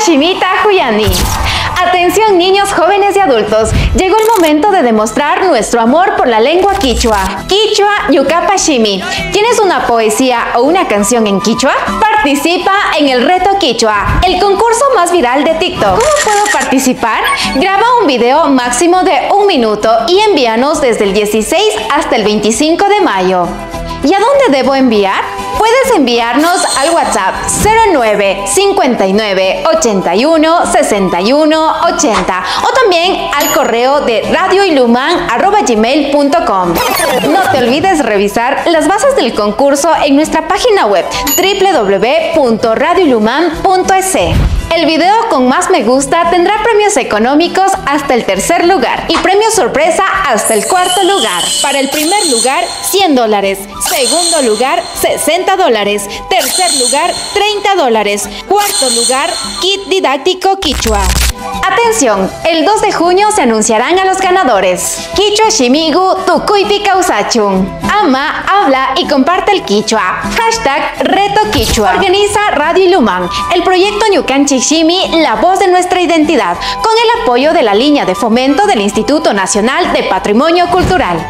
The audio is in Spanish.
Shimita Huyani. Atención niños, jóvenes y adultos, llegó el momento de demostrar nuestro amor por la lengua quichua. Quichua Yucapa Shimi. ¿Tienes una poesía o una canción en quichua? Participa en el Reto Quichua, el concurso más viral de TikTok. ¿Cómo puedo participar? Graba un video máximo de 1 minuto y envíanos desde el 16 hasta el 25 de mayo. ¿Y a dónde debo enviar? Puedes enviarnos al WhatsApp 09 59 81 61 80 o también al correo de radioiluman@gmail.com. No te olvides revisar las bases del concurso en nuestra página web www.radioiluman.es. El video con más me gusta tendrá premios económicos hasta el 3er lugar y premio sorpresa hasta el 4.º lugar. Para el primer lugar, $100. Segundo lugar, $60. Tercer lugar, $30. Cuarto lugar, kit didáctico quichua. Atención, el 2 de junio se anunciarán a los ganadores. Quichua Shimigu Tukuipi Causachun. Ama, habla y comparte el quichua. #Reto Quichua. Organiza Radio Iluman, el proyecto Ñukanchik Shimi, la voz de nuestra identidad, con el apoyo de la línea de fomento del Instituto Nacional de Patrimonio Cultural.